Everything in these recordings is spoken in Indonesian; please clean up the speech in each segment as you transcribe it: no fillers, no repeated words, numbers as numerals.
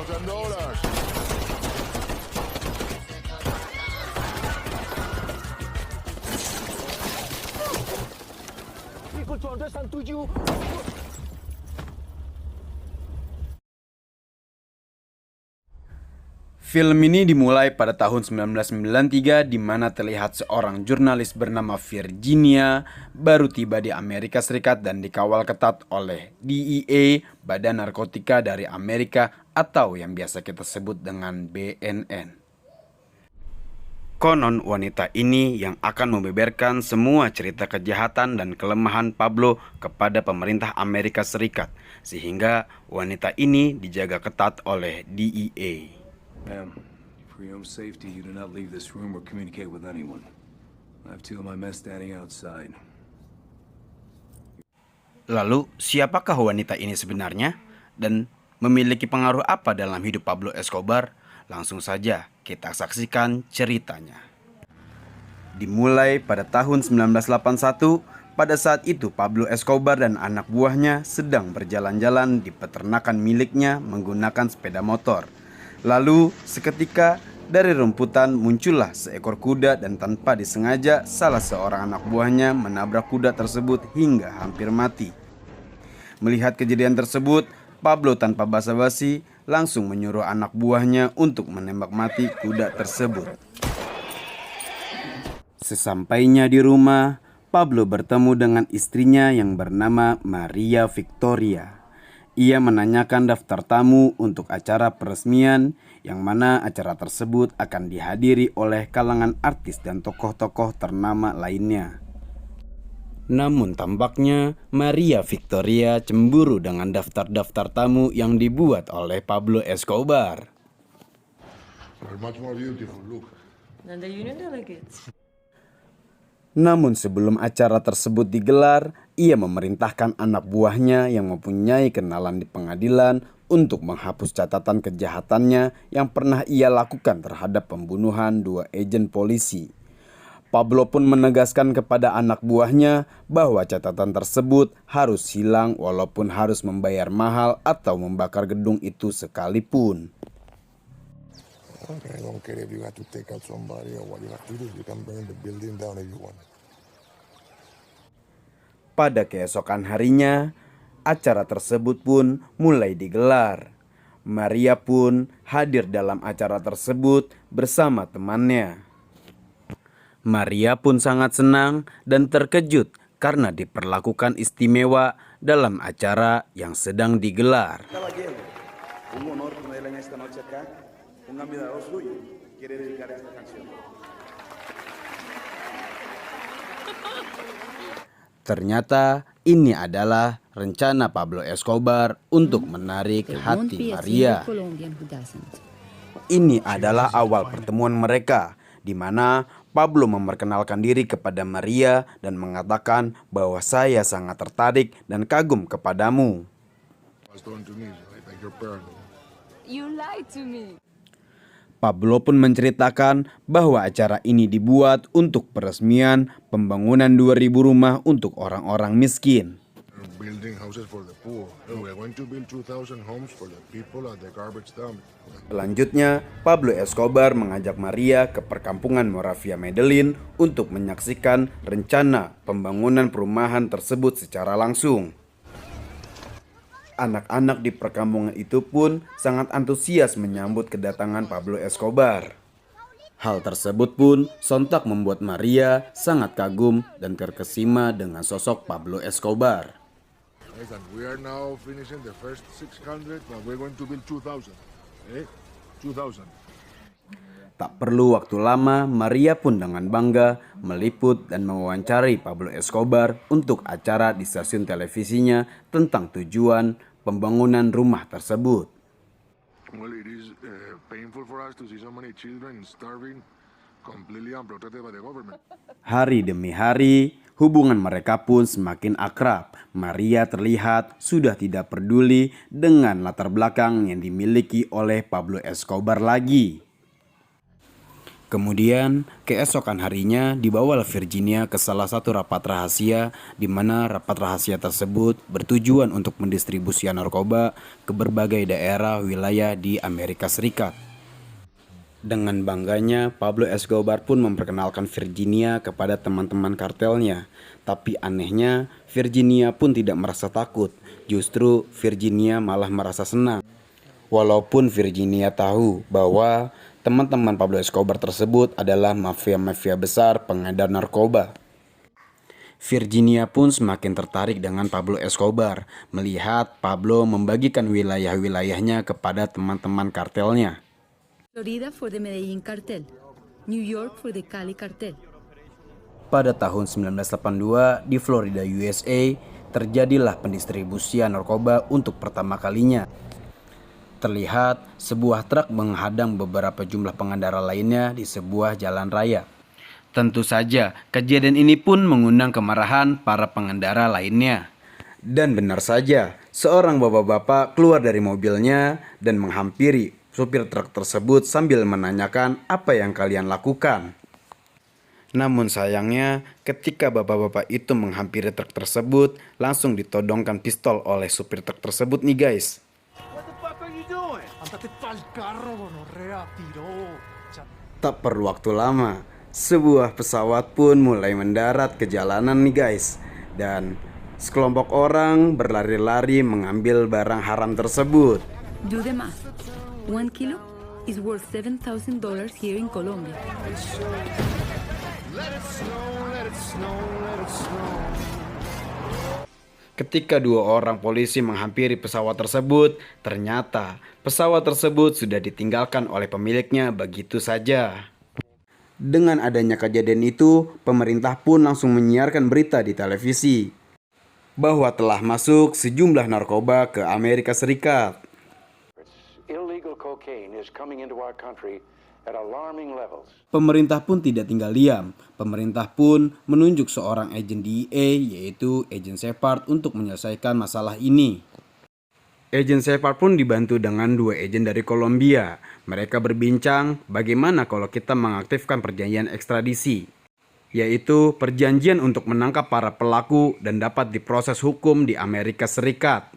$1,000. Ikut 207. Film ini dimulai pada tahun 1993 di mana terlihat seorang jurnalis bernama Virginia baru tiba di Amerika Serikat dan dikawal ketat oleh DEA, Badan Narkotika dari Amerika atau yang biasa kita sebut dengan BNN. Konon wanita ini yang akan membeberkan semua cerita kejahatan dan kelemahan Pablo kepada pemerintah Amerika Serikat, sehingga wanita ini dijaga ketat oleh DEA. Ma'am, for your own safety, you do not leave this room or communicate with anyone. I have two of my men standing outside. Lalu, siapakah wanita ini sebenarnya? Dan memiliki pengaruh apa dalam hidup Pablo Escobar? Langsung saja kita saksikan ceritanya. Dimulai pada tahun 1981, pada saat itu Pablo Escobar dan anak buahnya sedang berjalan-jalan di peternakan miliknya menggunakan sepeda motor. Lalu, seketika dari rumputan muncullah seekor kuda dan tanpa disengaja salah seorang anak buahnya menabrak kuda tersebut hingga hampir mati. Melihat kejadian tersebut, Pablo tanpa basa-basi langsung menyuruh anak buahnya untuk menembak mati kuda tersebut. Sesampainya di rumah, Pablo bertemu dengan istrinya yang bernama Maria Victoria. Ia menanyakan daftar tamu untuk acara peresmian, yang mana acara tersebut akan dihadiri oleh kalangan artis dan tokoh-tokoh ternama lainnya. Namun tampaknya Maria Victoria cemburu dengan daftar-daftar tamu yang dibuat oleh Pablo Escobar. Much more beautiful, look. than the union delegates. Namun sebelum acara tersebut digelar, ia memerintahkan anak buahnya yang mempunyai kenalan di pengadilan untuk menghapus catatan kejahatannya yang pernah ia lakukan terhadap pembunuhan 2 agen polisi. Pablo pun menegaskan kepada anak buahnya bahwa catatan tersebut harus hilang walaupun harus membayar mahal atau membakar gedung itu sekalipun. Okay, I don't care if you have to take out somebody or what you have to do. You can burn the building down if you want. Pada keesokan harinya, acara tersebut pun mulai digelar. Maria pun hadir dalam acara tersebut bersama temannya. Maria pun sangat senang dan terkejut karena diperlakukan istimewa dalam acara yang sedang digelar. Ternyata ini adalah rencana Pablo Escobar untuk menarik hati Maria. Ini adalah awal pertemuan mereka, di mana Pablo memperkenalkan diri kepada Maria dan mengatakan bahwa saya sangat tertarik dan kagum kepadamu. You lied to me. Pablo pun menceritakan bahwa acara ini dibuat untuk peresmian pembangunan 2.000 rumah untuk orang-orang miskin. Building houses for the poor. We are going to build 2,000 homes for the people at the garbage dump. Selanjutnya, Pablo Escobar mengajak Maria ke perkampungan Moravia Medellin untuk menyaksikan rencana pembangunan perumahan tersebut secara langsung. Anak-anak di perkampungan itu pun sangat antusias menyambut kedatangan Pablo Escobar. Hal tersebut pun sontak membuat Maria sangat kagum dan terkesima dengan sosok Pablo Escobar. We are now finishing the first 600, but we're going to build 2,000. 2,000. Tak perlu waktu lama, Maria pun dengan bangga meliput dan mewawancari Pablo Escobar untuk acara di stasiun televisinya tentang tujuan pembangunan rumah tersebut. Well, it is painful for us to see so many children starving, completely unprotected by the government. Hari demi hari, hubungan mereka pun semakin akrab. Maria terlihat sudah tidak peduli dengan latar belakang yang dimiliki oleh Pablo Escobar lagi. Kemudian, keesokan harinya dibawalah Virginia ke salah satu rapat rahasia, di mana rapat rahasia tersebut bertujuan untuk mendistribusikan narkoba ke berbagai daerah wilayah di Amerika Serikat. Dengan bangganya, Pablo Escobar pun memperkenalkan Virginia kepada teman-teman kartelnya. Tapi anehnya, Virginia pun tidak merasa takut. Justru Virginia malah merasa senang. Walaupun Virginia tahu bahwa teman-teman Pablo Escobar tersebut adalah mafia-mafia besar pengedar narkoba. Virginia pun semakin tertarik dengan Pablo Escobar, melihat Pablo membagikan wilayah-wilayahnya kepada teman-teman kartelnya. Florida for the Medellín cartel, New York for the Cali cartel. Pada tahun 1982 di Florida, USA, terjadilah pendistribusian narkoba untuk pertama kalinya. Terlihat sebuah truk menghadang beberapa jumlah pengendara lainnya di sebuah jalan raya. Tentu saja, kejadian ini pun mengundang kemarahan para pengendara lainnya. Dan benar saja, seorang bapak-bapak keluar dari mobilnya dan menghampiri supir truk tersebut sambil menanyakan apa yang kalian lakukan. Namun sayangnya, ketika bapak-bapak itu menghampiri truk tersebut, langsung ditodongkan pistol oleh supir truk tersebut nih guys. Tak perlu waktu lama, sebuah pesawat pun mulai mendarat ke jalanan nih guys. Dan sekelompok orang berlari-lari mengambil barang haram tersebut. Do the math. 1 kilo is worth $7,000 here in Colombia. Ketika dua orang polisi menghampiri pesawat tersebut, ternyata pesawat tersebut sudah ditinggalkan oleh pemiliknya begitu saja. Dengan adanya kejadian itu, pemerintah pun langsung menyiarkan berita di televisi bahwa telah masuk sejumlah narkoba ke Amerika Serikat. Illegal cocaine is coming into our country at alarming levels. Pemerintah pun tidak tinggal diam. Pemerintah pun menunjuk seorang agen DEA, yaitu Agen Shepard, untuk menyelesaikan masalah ini. Agen Shepard pun dibantu dengan dua agen dari Kolombia. Mereka berbincang bagaimana kalau kita mengaktifkan perjanjian ekstradisi, yaitu perjanjian untuk menangkap para pelaku dan dapat diproses hukum di Amerika Serikat.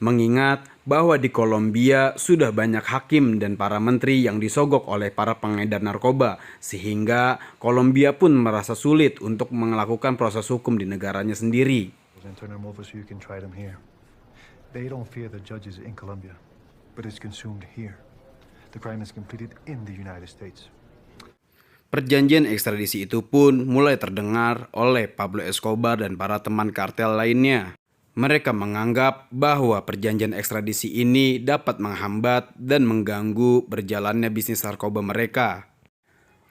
Mengingat bahwa di Kolombia sudah banyak hakim dan para menteri yang disogok oleh para pengedar narkoba, sehingga Kolombia pun merasa sulit untuk melakukan proses hukum di negaranya sendiri. And turn them over so you can try them here. They don't fear the judges in Colombia, but it's consumed here. The crime is completed in the United States. Perjanjian ekstradisi itu pun mulai terdengar oleh Pablo Escobar dan para teman kartel lainnya. Mereka menganggap bahwa perjanjian ekstradisi ini dapat menghambat dan mengganggu berjalannya bisnis narkoba mereka.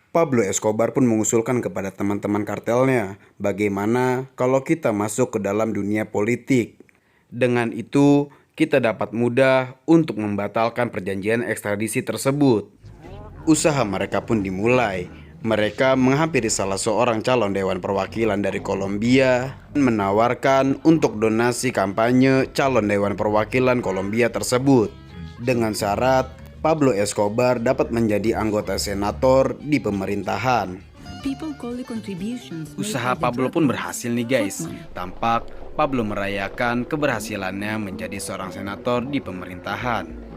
Pablo Escobar pun mengusulkan kepada teman-teman kartelnya, bagaimana kalau kita masuk ke dalam dunia politik. Dengan itu, kita dapat mudah untuk membatalkan perjanjian ekstradisi tersebut. Usaha mereka pun dimulai. Mereka menghampiri salah seorang calon Dewan Perwakilan dari Kolombia dan menawarkan untuk donasi kampanye calon Dewan Perwakilan Kolombia tersebut dengan syarat Pablo Escobar dapat menjadi anggota senator di pemerintahan. Usaha Pablo pun berhasil nih guys. Tampak Pablo merayakan keberhasilannya menjadi seorang senator di pemerintahan.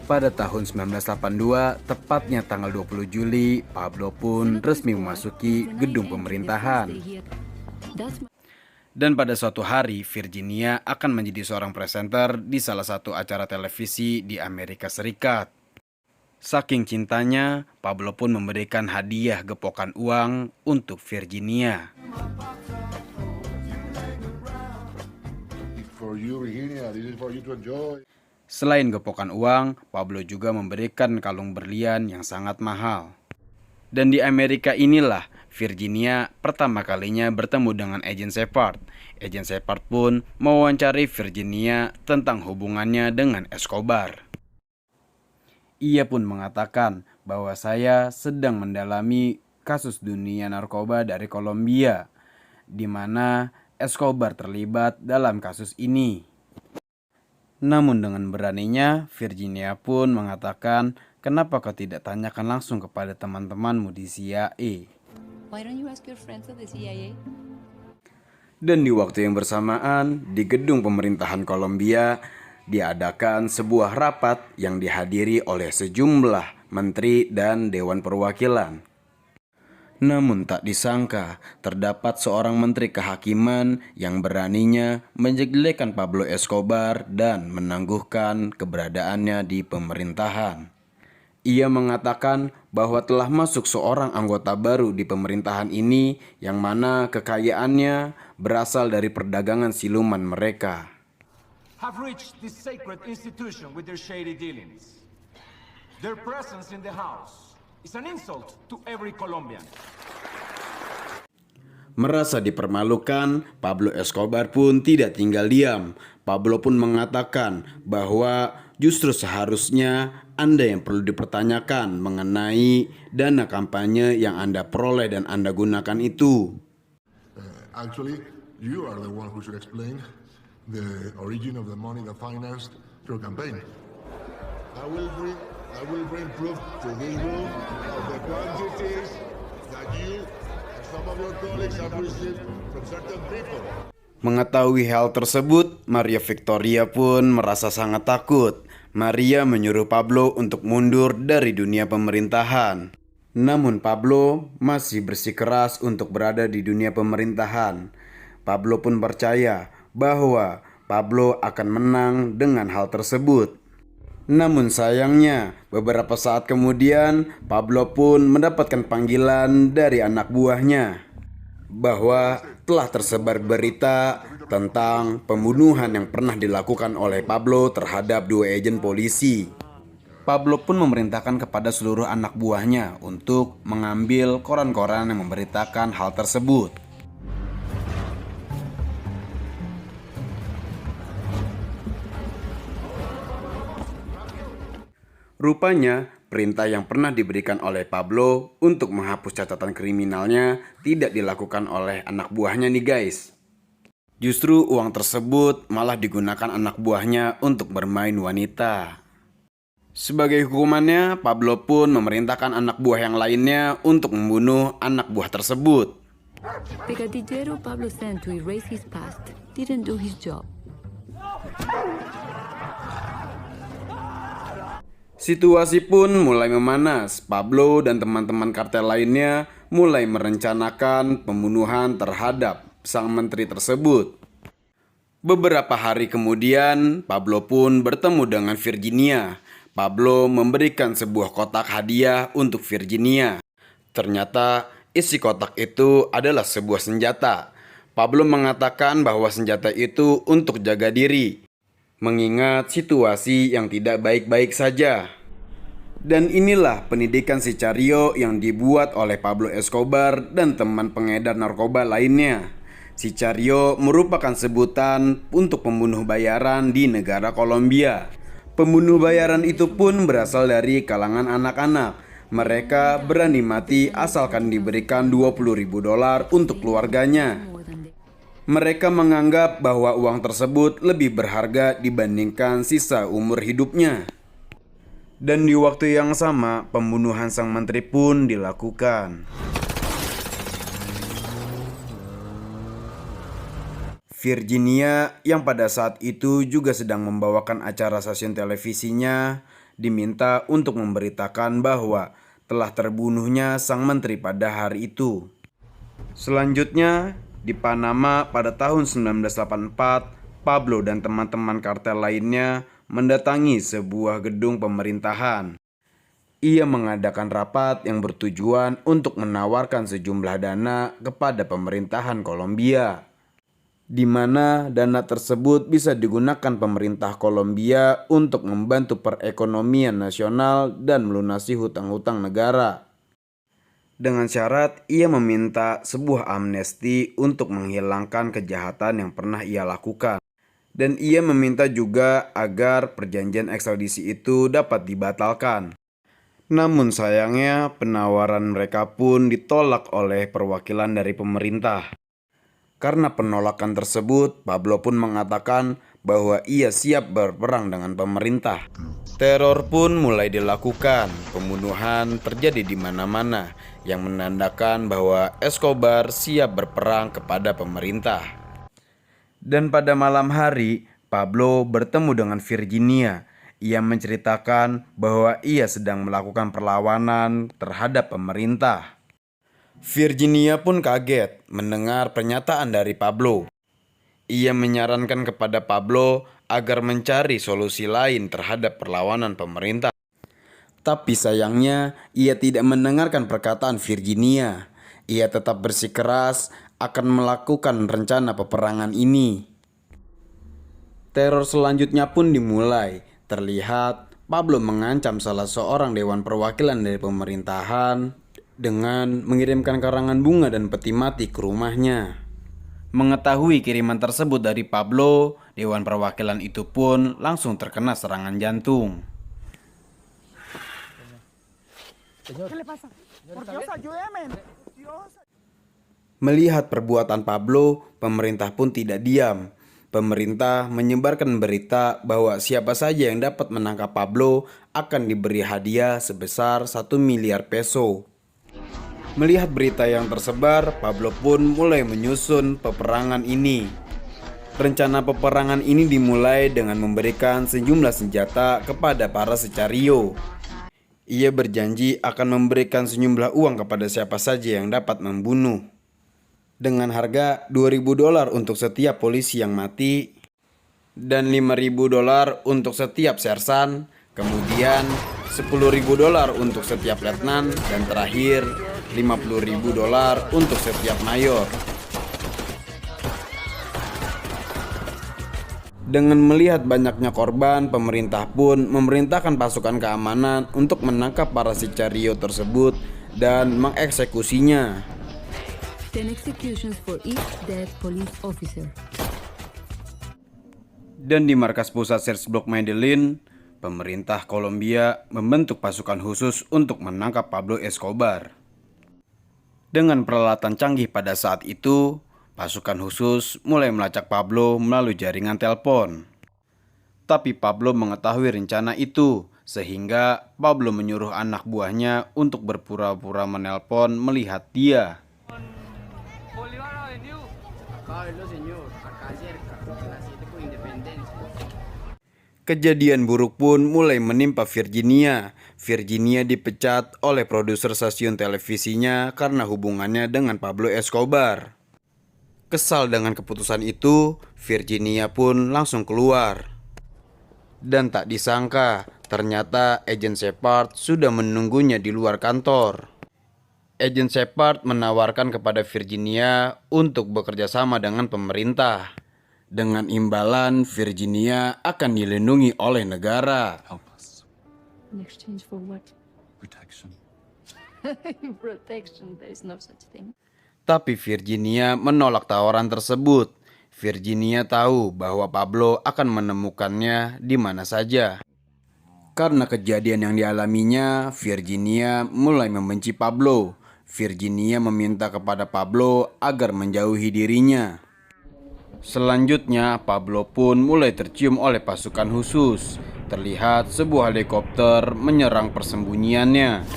Pada tahun 1982, tepatnya tanggal 20 Juli, Pablo pun resmi memasuki gedung pemerintahan. Dan pada suatu hari, Virginia akan menjadi seorang presenter di salah satu acara televisi di Amerika Serikat. Saking cintanya, Pablo pun memberikan hadiah gepokan uang untuk Virginia. For you, Virginia, this is for you to enjoy. Selain gepokan uang, Pablo juga memberikan kalung berlian yang sangat mahal. Dan di Amerika inilah Virginia pertama kalinya bertemu dengan Agen Shepard. Agen Shepard pun mewawancari Virginia tentang hubungannya dengan Escobar. Ia pun mengatakan bahwa saya sedang mendalami kasus dunia narkoba dari Kolombia, di mana Escobar terlibat dalam kasus ini. Namun dengan beraninya, Virginia pun mengatakan kenapa kau tidak tanyakan langsung kepada teman-temanmu di CIA? Why don't you ask your friends at the CIA? Dan di waktu yang bersamaan, di gedung pemerintahan Kolombia, diadakan sebuah rapat yang dihadiri oleh sejumlah menteri dan Dewan Perwakilan. Namun tak disangka, terdapat seorang menteri kehakiman yang beraninya menjelekkan Pablo Escobar dan menangguhkan keberadaannya di pemerintahan. Ia mengatakan bahwa telah masuk seorang anggota baru di pemerintahan ini yang mana kekayaannya berasal dari perdagangan siluman mereka. Have reached this sacred institution with their shady dealings. Their presence in the house is an insult to every Colombian. Merasa dipermalukan, Pablo Escobar pun tidak tinggal diam. Pablo pun mengatakan bahwa justru seharusnya Anda yang perlu dipertanyakan mengenai dana kampanye yang Anda peroleh dan Anda gunakan itu. Actually, you are the one who should explain the origin of the money that financed your campaign. I will bring proof to this room of the quantities that you and some of your colleagues have received from certain people. Mengetahui hal tersebut, Maria Victoria pun merasa sangat takut. Maria menyuruh Pablo untuk mundur dari dunia pemerintahan. Namun Pablo masih bersikeras untuk berada di dunia pemerintahan. Pablo pun percaya bahwa Pablo akan menang dengan hal tersebut. Namun sayangnya, beberapa saat kemudian Pablo pun mendapatkan panggilan dari anak buahnya bahwa telah tersebar berita tentang pembunuhan yang pernah dilakukan oleh Pablo terhadap 2 agen polisi. Pablo pun memerintahkan kepada seluruh anak buahnya untuk mengambil koran-koran yang memberitakan hal tersebut. Rupanya, perintah yang pernah diberikan oleh Pablo untuk menghapus catatan kriminalnya tidak dilakukan oleh anak buahnya nih guys. Justru uang tersebut malah digunakan anak buahnya untuk bermain wanita. Sebagai hukumannya, Pablo pun memerintahkan anak buah yang lainnya untuk membunuh anak buah tersebut. The gatillero Pablo sent to erase his past didn't do his job. Situasi pun mulai memanas. Pablo dan teman-teman kartel lainnya mulai merencanakan pembunuhan terhadap sang menteri tersebut. Beberapa hari kemudian, Pablo pun bertemu dengan Virginia. Pablo memberikan sebuah kotak hadiah untuk Virginia. Ternyata isi kotak itu adalah sebuah senjata. Pablo mengatakan bahwa senjata itu untuk jaga diri, mengingat situasi yang tidak baik-baik saja. Dan inilah pendidikan Sicario yang dibuat oleh Pablo Escobar dan teman pengedar narkoba lainnya. Sicario merupakan sebutan untuk pembunuh bayaran di negara Kolombia. Pembunuh bayaran itu pun berasal dari kalangan anak-anak. Mereka berani mati asalkan diberikan $20.000 untuk keluarganya. Mereka menganggap bahwa uang tersebut lebih berharga dibandingkan sisa umur hidupnya. Dan di waktu yang sama, pembunuhan sang menteri pun dilakukan. Virginia yang pada saat itu juga sedang membawakan acara stasiun televisinya diminta untuk memberitakan bahwa telah terbunuhnya sang menteri pada hari itu. Selanjutnya, di Panama pada tahun 1984, Pablo dan teman-teman kartel lainnya mendatangi sebuah gedung pemerintahan. Ia mengadakan rapat yang bertujuan untuk menawarkan sejumlah dana kepada pemerintahan Kolombia, di mana dana tersebut bisa digunakan pemerintah Kolombia untuk membantu perekonomian nasional dan melunasi hutang-hutang negara. Dengan syarat ia meminta sebuah amnesti untuk menghilangkan kejahatan yang pernah ia lakukan. Dan ia meminta juga agar perjanjian ekstradisi itu dapat dibatalkan. Namun sayangnya penawaran mereka pun ditolak oleh perwakilan dari pemerintah. Karena penolakan tersebut, Pablo pun mengatakan bahwa ia siap berperang dengan pemerintah. Teror pun mulai dilakukan. Pembunuhan terjadi di mana-mana yang menandakan bahwa Escobar siap berperang kepada pemerintah. Dan pada malam hari, Pablo bertemu dengan Virginia. Ia menceritakan bahwa ia sedang melakukan perlawanan terhadap pemerintah. Virginia pun kaget mendengar pernyataan dari Pablo. Ia menyarankan kepada Pablo agar mencari solusi lain terhadap perlawanan pemerintah. Tapi sayangnya, ia tidak mendengarkan perkataan Virginia. Ia tetap bersikeras akan melakukan rencana peperangan ini. Teror selanjutnya pun dimulai. Terlihat Pablo mengancam salah seorang dewan perwakilan dari pemerintahan dengan mengirimkan karangan bunga dan peti mati ke rumahnya. Mengetahui kiriman tersebut dari Pablo, dewan perwakilan itu pun langsung terkena serangan jantung. Melihat perbuatan Pablo, pemerintah pun tidak diam. Pemerintah menyebarkan berita bahwa siapa saja yang dapat menangkap Pablo akan diberi hadiah sebesar 1 miliar peso. Melihat berita yang tersebar, Pablo pun mulai menyusun peperangan ini. Rencana peperangan ini dimulai dengan memberikan sejumlah senjata kepada para sicario. Ia berjanji akan memberikan sejumlah uang kepada siapa saja yang dapat membunuh. Dengan harga $2.000 untuk setiap polisi yang mati dan $5.000 untuk setiap sersan, kemudian $10.000 untuk setiap letnan, dan terakhir $50.000 untuk setiap mayor. Dengan melihat banyaknya korban, pemerintah pun memerintahkan pasukan keamanan untuk menangkap para sicario tersebut dan mengeksekusinya. 10 executions for each dead police officer. Dan di markas pusat Searchblock Medellin, pemerintah Kolombia membentuk pasukan khusus untuk menangkap Pablo Escobar. Dengan peralatan canggih pada saat itu, pasukan khusus mulai melacak Pablo melalui jaringan telepon. Tapi Pablo mengetahui rencana itu, sehingga Pablo menyuruh anak buahnya untuk berpura-pura menelpon melihat dia. Kejadian buruk pun mulai menimpa Virginia. Virginia dipecat oleh produser stasiun televisinya karena hubungannya dengan Pablo Escobar. Kesal dengan keputusan itu, Virginia pun langsung keluar. Dan tak disangka, ternyata Agent Shepard sudah menunggunya di luar kantor. Agent Shepard menawarkan kepada Virginia untuk bekerja sama dengan pemerintah. Dengan imbalan, Virginia akan dilindungi oleh negara. Help us. In exchange for what? Protection. Protection, there is no such thing. Tapi Virginia menolak tawaran tersebut. Virginia tahu bahwa Pablo akan menemukannya di mana saja. Karena kejadian yang dialaminya, Virginia mulai membenci Pablo. Virginia meminta kepada Pablo agar menjauhi dirinya. Selanjutnya, Pablo pun mulai tercium oleh pasukan khusus. Terlihat sebuah helikopter menyerang persembunyiannya.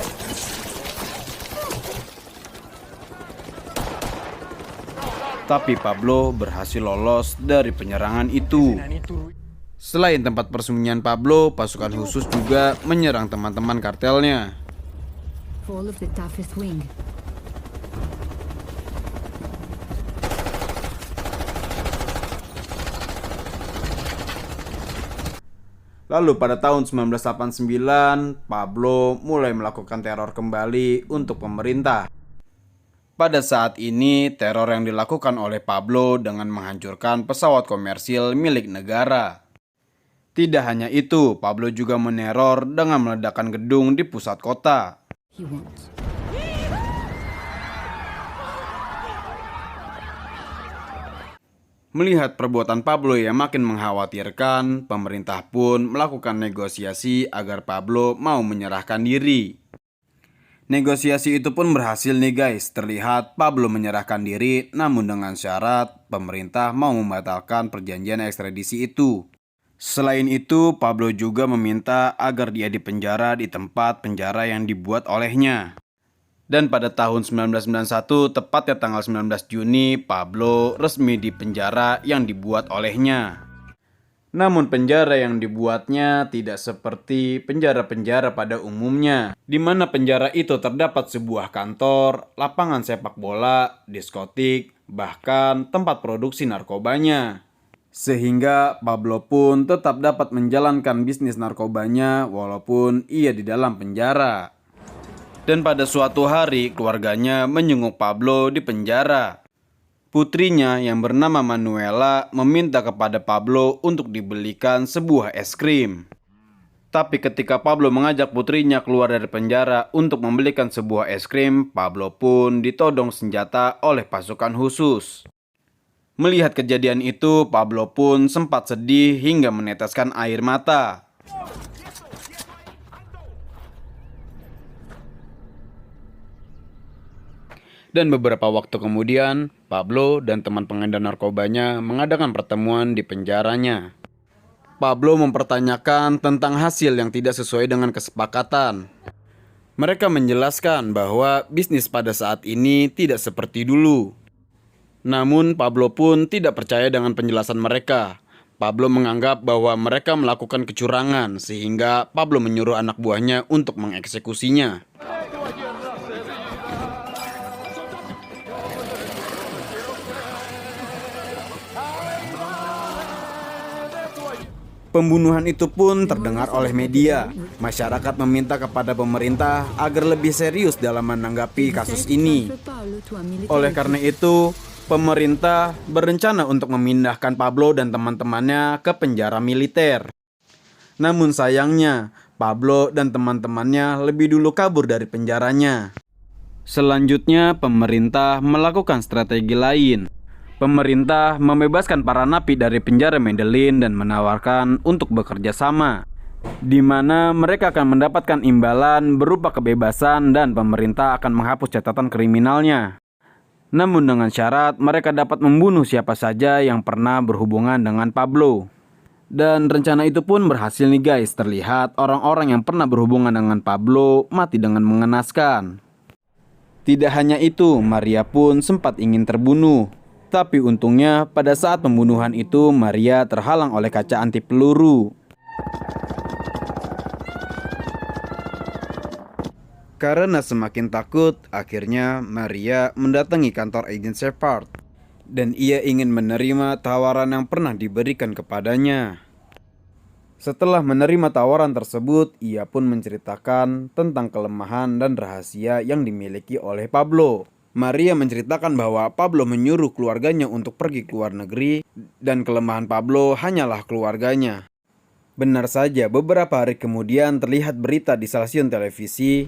Tapi Pablo berhasil lolos dari penyerangan itu. Selain tempat persembunyian Pablo, pasukan khusus juga menyerang teman-teman kartelnya. Fall of the toughest wing. Lalu pada tahun 1989, Pablo mulai melakukan teror kembali untuk pemerintah. Pada saat ini, teror yang dilakukan oleh Pablo dengan menghancurkan pesawat komersil milik negara. Tidak hanya itu, Pablo juga meneror dengan meledakkan gedung di pusat kota. He wants. Melihat perbuatan Pablo yang makin mengkhawatirkan, pemerintah pun melakukan negosiasi agar Pablo mau menyerahkan diri. Negosiasi itu pun berhasil nih guys. Terlihat Pablo menyerahkan diri, namun dengan syarat pemerintah mau membatalkan perjanjian ekstradisi itu. Selain itu, Pablo juga meminta agar dia dipenjara di tempat penjara yang dibuat olehnya. Dan pada tahun 1991, tepatnya tanggal 19 Juni, Pablo resmi dipenjara yang dibuat olehnya. Namun penjara yang dibuatnya tidak seperti penjara-penjara pada umumnya, di mana penjara itu terdapat sebuah kantor, lapangan sepak bola, diskotik, bahkan tempat produksi narkobanya. Sehingga Pablo pun tetap dapat menjalankan bisnis narkobanya walaupun ia di dalam penjara. Dan pada suatu hari keluarganya menjenguk Pablo di penjara. Putrinya yang bernama Manuela meminta kepada Pablo untuk dibelikan sebuah es krim. Tapi ketika Pablo mengajak putrinya keluar dari penjara untuk membelikan sebuah es krim, Pablo pun ditodong senjata oleh pasukan khusus. Melihat kejadian itu, Pablo pun sempat sedih hingga meneteskan air mata. Dan beberapa waktu kemudian, Pablo dan teman pengedar narkobanya mengadakan pertemuan di penjaranya. Pablo mempertanyakan tentang hasil yang tidak sesuai dengan kesepakatan. Mereka menjelaskan bahwa bisnis pada saat ini tidak seperti dulu. Namun Pablo pun tidak percaya dengan penjelasan mereka. Pablo menganggap bahwa mereka melakukan kecurangan sehingga Pablo menyuruh anak buahnya untuk mengeksekusinya. Pembunuhan itu pun terdengar oleh media. Masyarakat meminta kepada pemerintah agar lebih serius dalam menanggapi kasus ini. Oleh karena itu, pemerintah berencana untuk memindahkan Pablo dan teman-temannya ke penjara militer. Namun sayangnya, Pablo dan teman-temannya lebih dulu kabur dari penjaranya. Selanjutnya, pemerintah melakukan strategi lain. Pemerintah membebaskan para napi dari penjara Medellin dan menawarkan untuk bekerja sama, di mana mereka akan mendapatkan imbalan berupa kebebasan dan pemerintah akan menghapus catatan kriminalnya. Namun dengan syarat mereka dapat membunuh siapa saja yang pernah berhubungan dengan Pablo. Dan rencana itu pun berhasil nih guys. Terlihat orang-orang yang pernah berhubungan dengan Pablo mati dengan mengenaskan. Tidak hanya itu, Maria pun sempat ingin terbunuh. Tapi untungnya pada saat pembunuhan itu Maria terhalang oleh kaca anti peluru. Karena semakin takut, akhirnya Maria mendatangi kantor Agent Shepard. Dan ia ingin menerima tawaran yang pernah diberikan kepadanya. Setelah menerima tawaran tersebut, ia pun menceritakan tentang kelemahan dan rahasia yang dimiliki oleh Pablo. Maria menceritakan bahwa Pablo menyuruh keluarganya untuk pergi ke luar negeri dan kelemahan Pablo hanyalah keluarganya. Benar saja, beberapa hari kemudian terlihat berita di stasiun televisi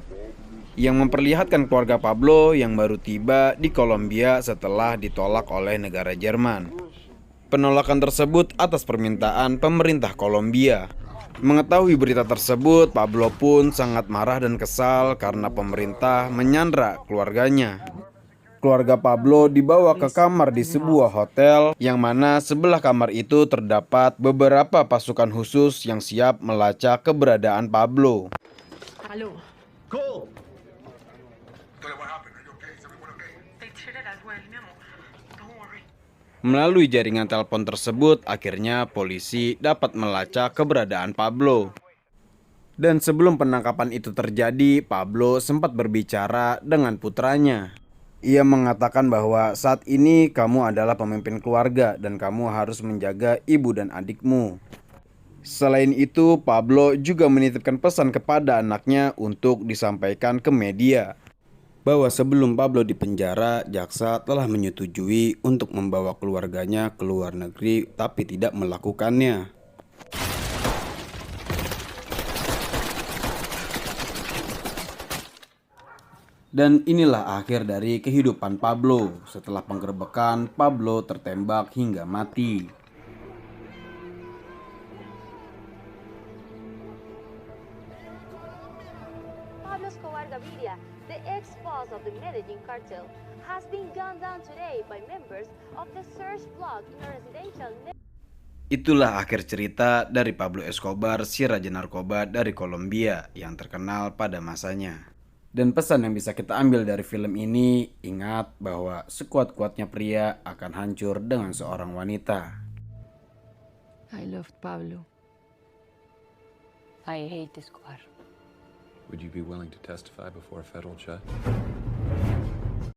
yang memperlihatkan keluarga Pablo yang baru tiba di Kolombia setelah ditolak oleh negara Jerman. Penolakan tersebut atas permintaan pemerintah Kolombia. Mengetahui berita tersebut, Pablo pun sangat marah dan kesal karena pemerintah menyandra keluarganya. Keluarga Pablo dibawa ke kamar di sebuah hotel yang mana sebelah kamar itu terdapat beberapa pasukan khusus yang siap melacak keberadaan Pablo. Halo. Cole! Melalui jaringan telepon tersebut, akhirnya polisi dapat melacak keberadaan Pablo. Dan sebelum penangkapan itu terjadi, Pablo sempat berbicara dengan putranya. Ia mengatakan bahwa saat ini kamu adalah pemimpin keluarga dan kamu harus menjaga ibu dan adikmu. Selain itu, Pablo juga menitipkan pesan kepada anaknya untuk disampaikan ke media. Bahwa sebelum Pablo dipenjara, jaksa telah menyetujui untuk membawa keluarganya ke luar negeri tapi tidak melakukannya. Dan inilah akhir dari kehidupan Pablo. Setelah penggerbekan, Pablo tertembak hingga mati. Pablo Escobar Gaviria, the ex-boss of the Medellin cartel, has been gunned down today by members of the Search block in a residential. Itulah akhir cerita dari Pablo Escobar, si raja narkoba dari Kolombia yang terkenal pada masanya. Dan pesan yang bisa kita ambil dari film ini, ingat bahwa sekuat-kuatnya pria akan hancur dengan seorang wanita. I loved Pablo. I hate Escobar. Would you be willing to testify before a federal judge?